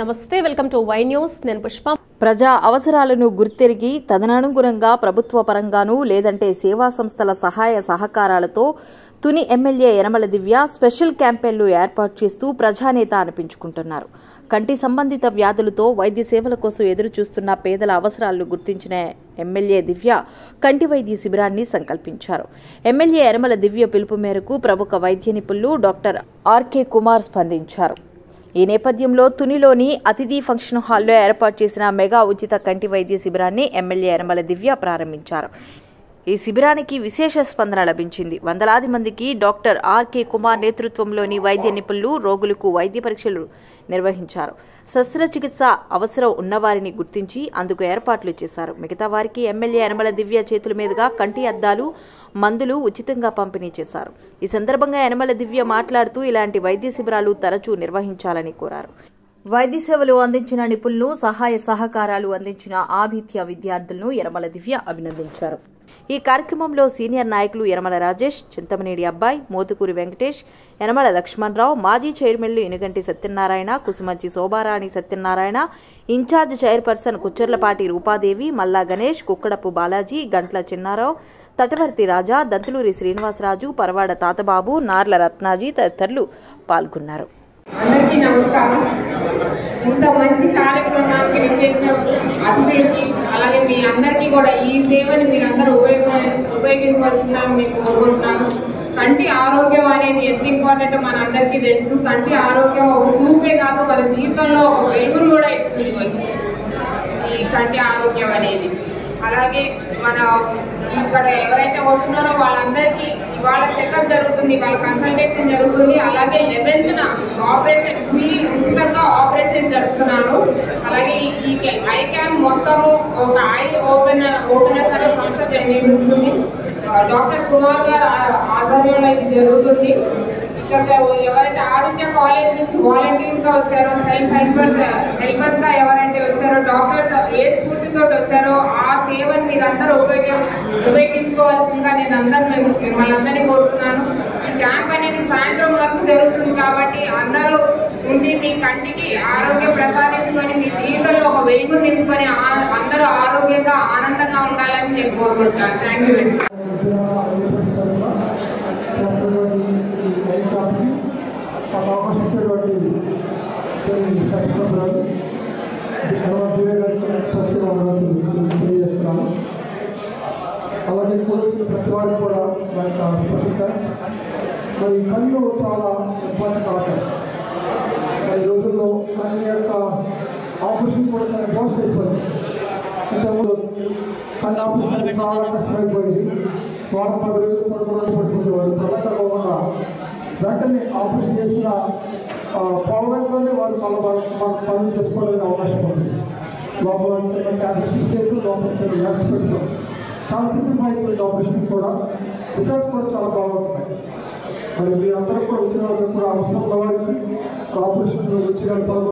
నమస్తే welcome to Y news నేను పుష్ప ప్రజా అవసరాలను గుర్తెరిగి తదనుగుణంగా ప్రభుత్వ పరంగాను లేదంటే సేవా సంస్థల సహాయ సహకారాలతో తుని ఎమ్మెల్యే యనమల దివ్య స్పెషల్ క్యాంపెయిన్లు ఏర్పాటు చేస్తూ ప్రజానేత అనిపించుకుంటున్నారు. కంటి సంబంధిత వ్యాధులతో వైద్య సేవల కోసం ఎదురు చూస్తున్న పేదల అవసరాలను గుర్తించిన ఎమ్మెల్యే దివ్య కంటి వైద్య శిబిరాన్ని సంకల్పించారు. ఎమ్మెల్యే యనమల దివ్య పిలుపు మేరకు ప్రముఖ వైద్య నిపుణులు డాక్టర్ ఆర్కే కుమార్ స్పందించారు. ఈ నేపథ్యంలో తునిలోని అతిథి ఫంక్షన్ హాల్లో ఏర్పాటు చేసిన మెగా ఉచిత కంటి వైద్య శిబిరాన్ని ఎమ్మెల్యే యనమల దివ్య ప్రారంభించారు. ఈ శిబిరానికి విశేష స్పందన లభించింది. వందలాది మందికి డాక్టర్ ఆర్కే కుమార్ నేతృత్వంలోని వైద్య నిపుణులు రోగులకు వైద్య పరీక్షలు నిర్వహించారు. శస్త్రచికిత్స అవసరం ఉన్నవారిని గుర్తించి అందుకు ఏర్పాట్లు చేశారు. మిగతా వారికి ఎమ్మెల్యే యనమల దివ్య చేతుల మీదుగా కంటి అద్దాలు, మందులు ఉచితంగా పంపిణీ చేశారు. ఈ సందర్భంగా యనమల దివ్య మాట్లాడుతూ ఇలాంటి వైద్య శిబిరాలు తరచూ నిర్వహించాలని కోరారు. వైద్య సేవలు అందించిన నిపుణులు, సహాయ సహకారాలు అందించిన ఆదిత్య విద్యార్థులను యనమల దివ్య అభినందించారు. ఈ కార్యక్రమంలో సీనియర్ నాయకులు యనమల రాజేష్, చింతమనేడి అబ్బాయి, మోతుకూరి వెంకటేష్, యనమల లక్ష్మణరావు, మాజీ చైర్మన్లు ఇనుగంటి సత్యనారాయణ, కుసుమంచి శోభారాణి సత్యనారాయణ, ఇన్ఛార్జ్ చైర్పర్సన్ కుచ్చర్లపాటి రూపాదేవి, మల్లా గణేష్, కుక్కడపు బాలాజీ, గంట్ల చిన్నారావు, తటవర్తి రాజా, దంతులూరి శ్రీనివాసరాజు, పరవాడ తాతబాబు, నార్ల రత్నాజీ తదితరులు పాల్గొన్నారు. అందరికీ నమస్కారం. ఇంత మంచి కార్యక్రమానికి చేసిన అతిథులకి అలాగే మీ అందరికీ కూడా ఈ సేవని మీరందరూ ఉపయోగించవలసిందని నేను కోరుకుంటున్నాను. కంటి ఆరోగ్యం అనేది ఎంత ఇంపార్టెంట్ మన అందరికీ తెలుసు. కంటి ఆరోగ్యం ఒక చూపే కాదు, మన జీవితంలో ఒక వెలుగును కూడా ఇస్తుంది ఈ కంటి ఆరోగ్యం అనేది. అలాగే మన ఇక్కడ ఎవరైతే వస్తున్నారో వాళ్ళందరికీ ఇవాళ చెకప్ జరుగుతుంది, వాళ్ళ కన్సల్టేషన్ జరుగుతుంది. అలాగే 11th ఆపరేషన్ ఫ్రీ ఉచితంగా ఆపరేషన్ జరుపుతున్నారు. అలాగే ఈ ఐ క్యాంప్ మొత్తము ఒక ఐ ఓపెనర్స్ అనే సంస్థ నిర్మిస్తుంది. డాక్టర్ కుమార్ గారు ఆధ్వర్యంలో ఇది జరుగుతుంది. ఇక్కడ ఎవరైతే ఆదిత్య కాలేజ్ నుంచి వాలంటీర్స్ గా వచ్చారో, హెల్పర్స్ గా ఎవరైతే వచ్చారో, డాక్టర్స్ ఏ స్ఫూర్తితో వచ్చారో ఆ సేవను మీరందరూ ఉపయోగించుకోవాల్సిందిగా నేను మిమ్మల్ని అందరినీ కోరుతున్నాను. ఈ క్యాంప్ అనేది సాయంత్రం వరకు జరుగుతుంది కాబట్టి అందరూ ఉండి మీ కంటికి ఆరోగ్యం ప్రసాదించుకొని మీ జీవితంలో ఒక వెలుగు నింపుకొని అందరూ ఆరోగ్యంగా ఆనందంగా ఉండాలని నేను కోరుకుంటున్నాను. Thank you. అలాగే కూర్చున్న ప్రతి వాడికి కూడా మరి కళ్ళు చాలా ఇంపార్టెంట్ అవుతాయి. ఈ రోజుల్లో కన్ను యొక్క ఆపరేషన్ కూడా చాలా కాస్ట్ అయిపోయింది. ఇంతకుముందు కన్ను ఆపరేషన్ చాలా కష్టమైపోయింది. వారం 10 రోజులు పడుకునేవారు. ప్రధానంగా వెంటనే ఆపరేషన్ చేసిన పౌరంలోనే వారు మన పనులు చేసుకోవడానికి అవకాశం ఉంది. లోపల లోపల వ్యాక్స్ పెట్టుకోవాలి. చాలా సింపుల్ అయిపోయింది ఆపరేషన్ కూడా. రిజల్ట్స్ కూడా చాలా బాగుంటున్నాయి. మరి మీరందరూ కూడా వచ్చిన వాళ్ళకి కూడా అవసరం ఉన్న వారికి ఆపరేషన్ వచ్చి